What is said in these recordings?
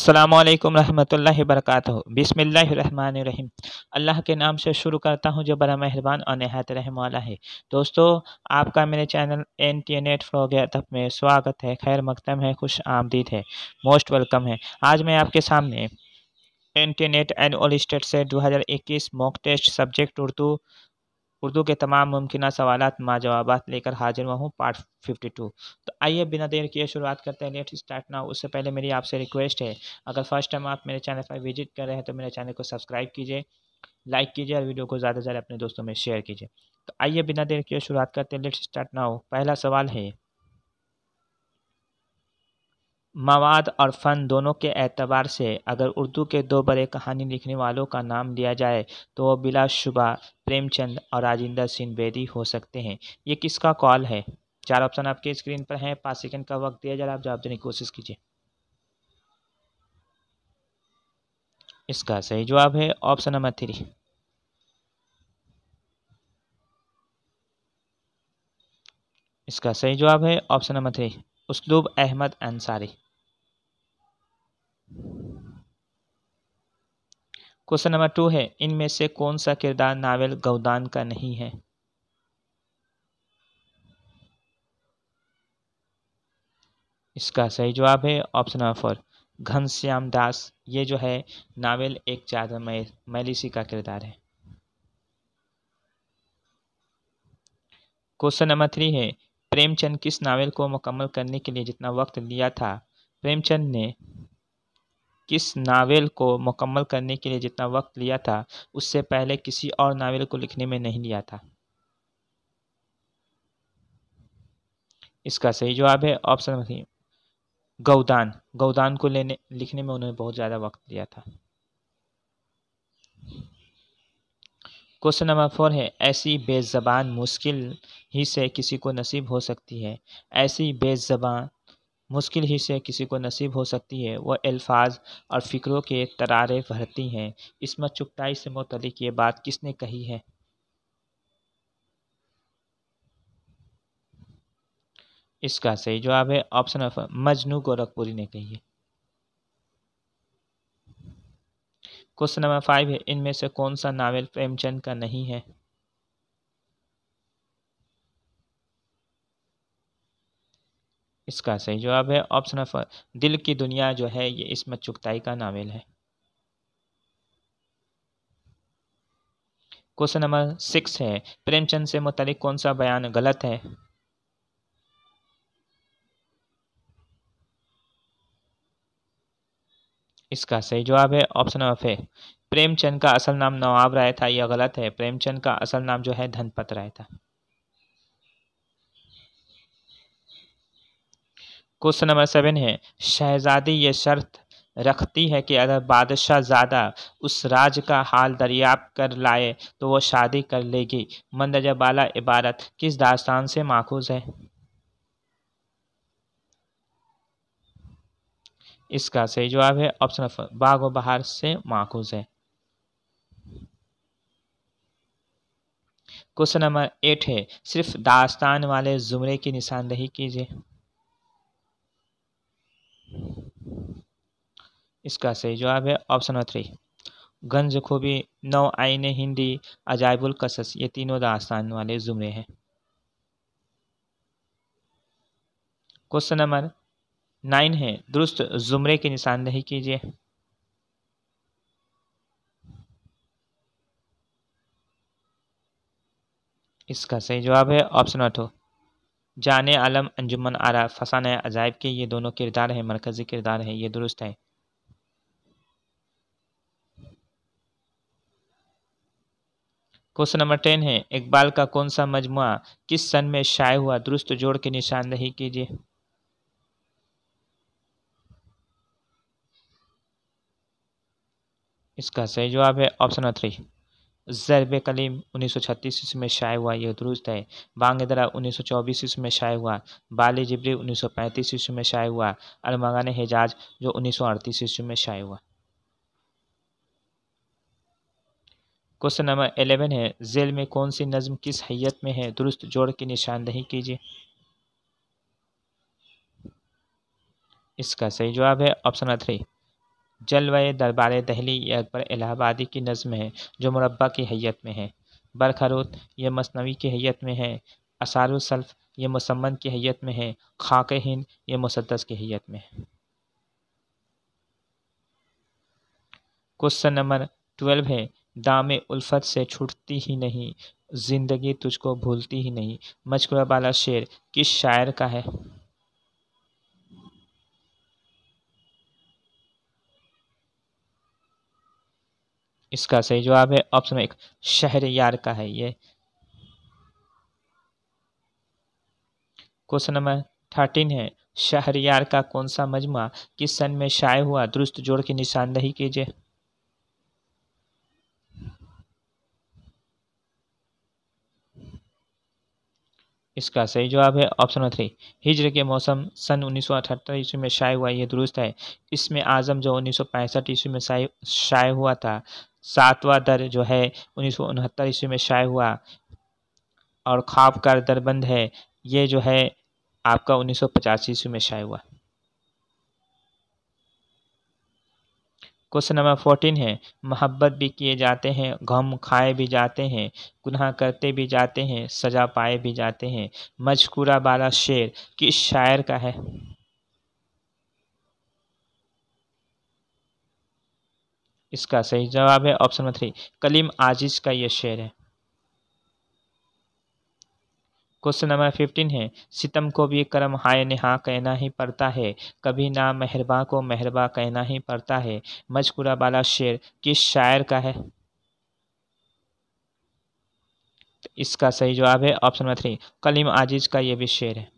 अस्सलामुअलैकुम रहमतुल्लाहि बरकातहू। बिस्मिल्लाहिर्रहमानिर्रहीम। अल्लाह के नाम से शुरू करता हूँ जो बड़ा मेहरबान और नहायत रहम वाला है। दोस्तों, आपका मेरे चैनल NT नेट फ्लॉग में स्वागत है, खैर मकदम है, खुश आमदीद है, मोस्ट वेलकम है। आज मैं आपके सामने NT नेट एनुअल स्टेट से 2021 मॉक टेस्ट सब्जेक्ट उर्दू के तमाम मुमकिन सवालात जवाबात लेकर हाजिर हुआ हूँ, पार्ट 52। तो आइए बिना देर किए शुरुआत करते हैं। Let's start now. उससे पहले मेरी आपसे रिक्वेस्ट है, अगर फर्स्ट टाइम आप मेरे चैनल पर विजिट कर रहे हैं तो मेरे चैनल को सब्सक्राइब कीजिए, लाइक कीजिए और वीडियो को ज़्यादा से ज़्यादा अपने दोस्तों में शेयर कीजिए। तो आइए बिना देर किए शुरुआत करते हैं। Let's start now. पहला सवाल है, मवाद और फ़न दोनों के एतबार से अगर उर्दू के दो बड़े कहानी लिखने वालों का नाम लिया जाए तो वो बिलाशुबा प्रेमचंद और राजेंद्र सिंह बेदी हो सकते हैं। ये किसका कॉल है? चार ऑप्शन आपके स्क्रीन पर हैं। 5 सेकंड का वक्त दिया जा रहा है, आप जवाब देने की कोशिश कीजिए। इसका सही जवाब है ऑप्शन नंबर 3। इसका सही जवाब है option number 3, Usloob Ahmad Ansari. Question number 2 है, इनमें से कौन सा किरदार नावल गौदान का नहीं है? इसका सही जवाब है ऑप्शन नंबर 4, घनश्याम दास। ये जो है नावल एक ज़्यादा मैलिसी का किरदार है। क्वेश्चन नंबर 3 है, प्रेमचंद किस नावल को मुकम्मल करने के लिए जितना वक्त लिया था? प्रेमचंद ने किस नावल को मुकम्मल करने के लिए जितना वक्त लिया था उससे पहले किसी और नावल को लिखने में नहीं लिया था? इसका सही जवाब है ऑप्शन नंबर 3, गौदान। गौदान को लिखने में उन्होंने बहुत ज़्यादा वक्त लिया था। क्वेश्चन नंबर 4 है, ऐसी बेज़बान मुश्किल ही से किसी को नसीब हो सकती है। ऐसी बेज़बान मुश्किल ही से किसी को नसीब हो सकती है, वह अल्फाज और फ़िक्रों के तरारे भरती हैं। इस्मत चुगताई से मुतल्लिक़ ये बात किसने कही है? इसका सही जवाब है ऑप्शन नंबर, मजनू गोरखपुरी ने कही है। क्वेश्चन नंबर 5 है, इनमें से कौन सा नावल प्रेमचंद का नहीं है? इसका सही जवाब है ऑप्शन नंबर, दिल की दुनिया जो है ये इस्मत चुगताई का नावल है। क्वेश्चन नंबर 6 है, प्रेमचंद से मुतल्लिक़ कौन सा बयान गलत है? इसका सही जवाब है ऑप्शन नंबर है, प्रेमचंद का असल नाम नवाब राय था। यह गलत है, प्रेमचंद का असल नाम जो है धनपत राय था। क्वेश्चन नंबर 7 है, शहजादी ये शर्त रखती है कि अगर बादशाहज़ादा उस राज का हाल दरियाफ्त कर लाए तो वो शादी कर लेगी। मंदजा बाला इबारत किस दास्तान से माखूज है? इसका सही जवाब है ऑप्शन नंबर, बाग व बहार से माखूज है। क्वेश्चन नंबर 8 है, सिर्फ दास्तान वाले जुमरे की निशानदही कीजिए। इसका सही जवाब है ऑप्शन नंबर 3, गंज खूबी, नौ आईने हिंदी, अजाइबुल कसस। ये तीनों दास्तान वाले जुमरे हैं। क्वेश्चन नंबर 9 है, दुरुस्त जुमरे की निशानदही कीजिए। इसका सही जवाब है ऑप्शन नंबर 2, जाने आलम, अंजुमन आरा, फसाना अजाइब के ये दोनों किरदार हैं, मरकजी किरदार हैं, ये दुरुस्त है। क्वेश्चन नंबर 10 है, इकबाल का कौन सा मजमुआ किस सन में शाये हुआ? दुरुस्त जोड़ की निशानदही कीजिए। इसका सही जवाब है ऑप्शन नंबर 3, ज़रब कलीम 1936 ईस्वी में शाये हुआ, यह दुरुस्त है। बांग-ए-दरा 1924 ईस्वी में शाये हुआ। बाले जिब्री 1935 ईस्वी में शाये हुआ। अरमगान हिजाज जो 1938 ईस्वी में शाये हुआ। क्वेश्चन नंबर 11 है, ज़ेल में कौन सी नज़्म किस हैयत में है? दुरुस्त जोड़ की निशानदही कीजिए। इसका सही जवाब है ऑप्शन नंबर 3, जलवए दरबार दहली ये अकबर इलाहाबादी की नज़्म है जो मुरब्बा की हैयत में है। बरखरोत ये मसनवी की हैयत में है। असारुसल्फ ये मुसम्मन की हैयत में है। खाक हिंद ये मुसद्दस की हैयत में है। क्वेश्चन नंबर 12 है, दामे उल्फत से छूटती ही नहीं, जिंदगी तुझको भूलती ही नहीं, मजकूरा वाला शेर किस शायर का है? इसका सही जवाब है ऑप्शन 1, शहरयार का है ये। क्वेश्चन नंबर 13 है, शहरयार का कौन सा मजमा किस सन में शाये हुआ? दुरुस्त जोड़ की निशानदही कीजिए। इसका सही जवाब है ऑप्शन 3, हिज्र के मौसम सन 1978 ईस्वी में शाये हुआ, ये दुरुस्त है। इसमें आज़म जो 1965 ईस्वी में शाये हुआ था। सातवां दर जो है 1969 ईस्वी में शाये हुआ। और ख्वाब का दरबंद है ये जो है आपका 1985 ईस्वी में शाये हुआ। क्वेश्चन नंबर 14 है, मोहब्बत भी किए जाते हैं, गम खाए भी जाते हैं, गुनाह करते भी जाते हैं, सजा पाए भी जाते हैं, मजकूरा वाला शेर किस शायर का है? इसका सही जवाब है ऑप्शन नंबर 3, कलीम आजिज का ये शेर है। क्वेश्चन नंबर 15 है, सितम को भी करम हाय नेहा कहना ही पड़ता है, कभी ना मेहरबा को मेहरबा कहना ही पड़ता है, मजकूरा वाला शेर किस शायर का है? इसका सही जवाब है ऑप्शन नंबर 3, कलीम आजिज का ये भी शेर है।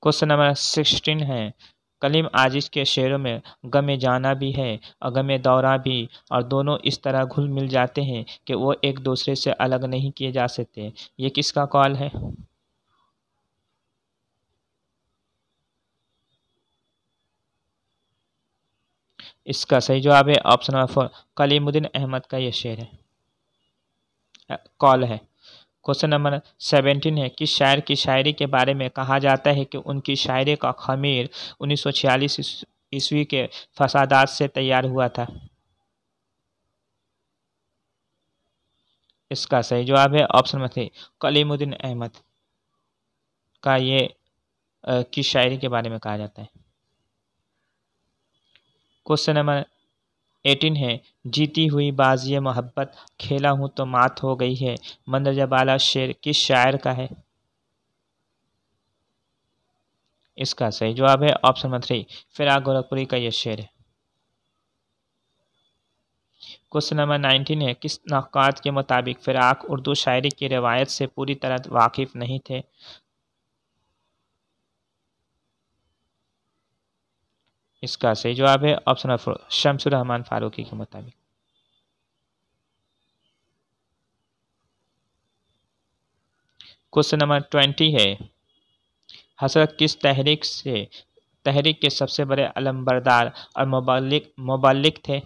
क्वेश्चन नंबर 16 है, कलीम आजिज के शेरों में गमे जाना भी है और गमे दौरा भी, और दोनों इस तरह घुल मिल जाते हैं कि वो एक दूसरे से अलग नहीं किए जा सकते। ये किसका कॉल है? इसका सही जवाब है ऑप्शन नंबर 4, कलीमुद्दीन अहमद का ये शेर है, कॉल है। क्वेश्चन नंबर 17 है, किस शायर की शायरी के बारे में कहा जाता है कि उनकी शायरी का खमीर 1946 ईस्वी के फसादात से तैयार हुआ था? इसका सही जवाब है ऑप्शन नंबर 3, कलीमुद्दीन अहमद का ये की शायरी के बारे में कहा जाता है। क्वेश्चन नंबर 18 है, जीती हुई बाजी मोहब्बत खेला हूँ तो मात हो गई है, मंदरजा बाला शेर किस शायर का है? इसका सही जवाब है ऑप्शन नंबर 3, फिराक गोरखपुरी का ये शेर है। क्वेश्चन नंबर 19 है, किस नक्काद के मुताबिक फिराक उर्दू शायरी की रवायत से पूरी तरह वाकिफ नहीं थे? इसका सही जवाब है ऑप्शन नंबर 4, शमसुर रहमान फारूकी के मुताबिक। क्वेश्चन नंबर 20 है, हसरत किस तहरीक के सबसे बड़े अलमबरदार और मुबल्लिग थे?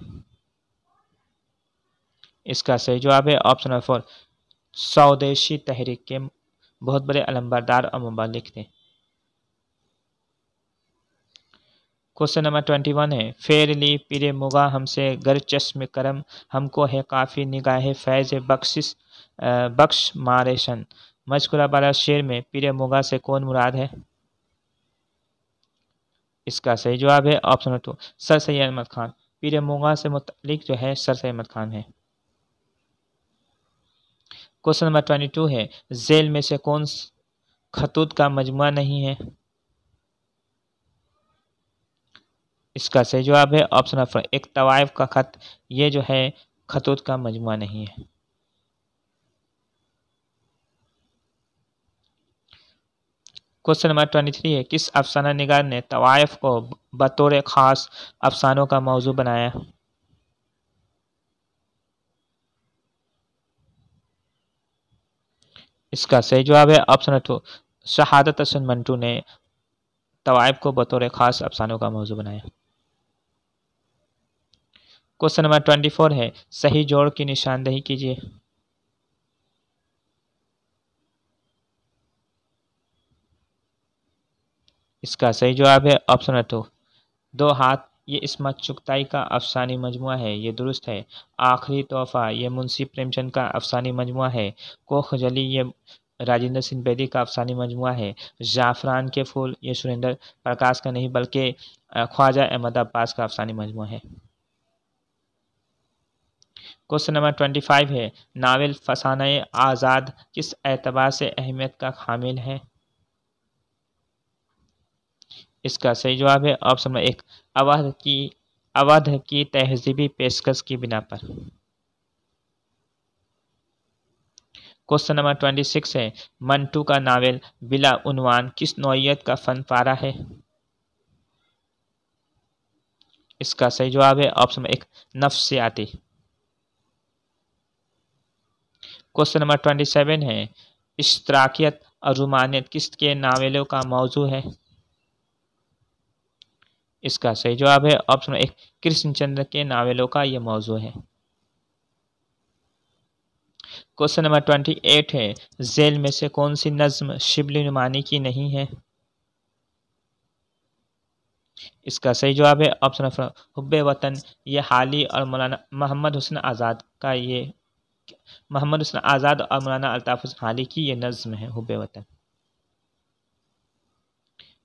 इसका सही जवाब है ऑप्शन नंबर 4, स्वदेशी तहरीक के बहुत बड़े अलमबरदार और मुबल्लिग थे। क्वेश्चन नंबर 21 है, फेर ली पीरे मुगा हमसे गर चश्म करम, हमको है काफ़ी निगाह फैज़ बख्श मारेशन, मजकुरा वाला शेर में पीरे मुगा से कौन मुराद है? इसका सही जवाब है option number 2, sir Syed Ahmad Khan. पीरे मुगा से मुतल्लिक जो है सर सैयद अहमद खान है। क्वेश्चन नंबर 22 है, जेल में से कौन खतूत का मजमुआ नहीं है? इसका सही जवाब है ऑप्शन नंबर 4, एक तवाइफ का खत, ये जो है खतूत का मजमुआ नहीं है। क्वेश्चन नंबर 23 है, किस अफसाना निगार ने तवाइफ को बतौर ख़ास अफसानों का मौजू बनाया? इसका सही जवाब है ऑप्शन नंबर 2, शहादत हसन मंटू ने तवाइफ को बतौर ख़ास अफसानों का मौजू बनाया। क्वेश्चन नंबर 24 है, सही जोड़ की निशानदही कीजिए। इसका सही जवाब है ऑप्शन नंबर 2, दो हाथ ये इस्मत चुगताई का अफसानी मजमुआ है, ये दुरुस्त है। आखिरी तोहफा ये मुंशी प्रेमचंद का अफसानी मजमुआ है। कोखजली ये राजेंद्र सिंह बेदी का अफसानी मजमुआ है। जाफरान के फूल ये सुरेंद्र प्रकाश का नहीं बल्कि ख्वाजा अहमद अब्बास का अफसानी मजमुआ है। क्वेश्चन नंबर 25 है, नावल फसाने आज़ाद किस एतबार से अहमियत का हामिल है? इसका सही जवाब है ऑप्शन नंबर 1, अवध की तहजीबी पेशकश की बिना पर। क्वेश्चन नंबर 26 है, मंटू का नावल बिला उन्वान किस नौइयत का फन पारा है? इसका सही जवाब है ऑप्शन नंबर 1, नफ्सियाती। क्वेश्चन नंबर 27 है, इश्तराकियत और रुमानियत किसके नावलों का मौजू है? इसका सही जवाब है ऑप्शन नंबर 1, कृष्णचंद्र के नावलों का यह मौजू है। क्वेश्चन नंबर 28 है, झेल में से कौन सी नज्म शिबली नुमानी की नहीं है? इसका सही जवाब है ऑप्शन नंबर हुब्बे वतन, ये हाली और मौलाना मोहम्मद हुसैन आज़ाद और मौलाना अल्ताफ हुसैन हाली की ये नज्म है हुब्बे वतन।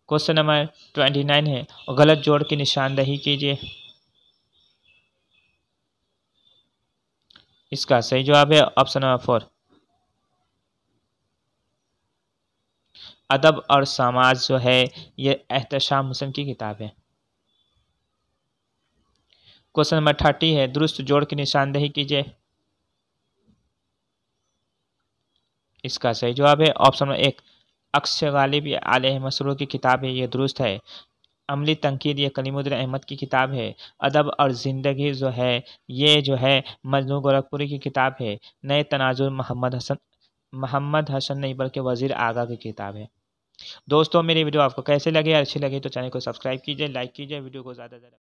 क्वेश्चन नंबर 29 है, गलत जोड़ की निशानदही कीजिए। इसका सही जवाब है ऑप्शन नंबर 4, अदब और समाज जो है ये एहतशाम हुसैन की किताब है। क्वेश्चन नंबर 30 है, दुरुस्त जोड़ की निशानदही कीजिए। इसका सही जवाब है ऑप्शन नंबर 1, अक्स गालिब ये आले मसरूर की किताब है, ये दुरुस्त है। अमली तनकीद ये कलीमुद्दीन अहमद की किताब है। अदब और ज़िंदगी जो है ये जो है मजनू गोरखपुरी की किताब है। नए तनाजुर मोहम्मद हसन नहीं बल्कि वज़ीर आगा की किताब है। दोस्तों मेरी वीडियो आपको कैसे लगे? अच्छी लगी तो चैनल को सब्सक्राइब कीजिए, लाइक कीजिए, वीडियो को ज़्यादा से ज़्यादा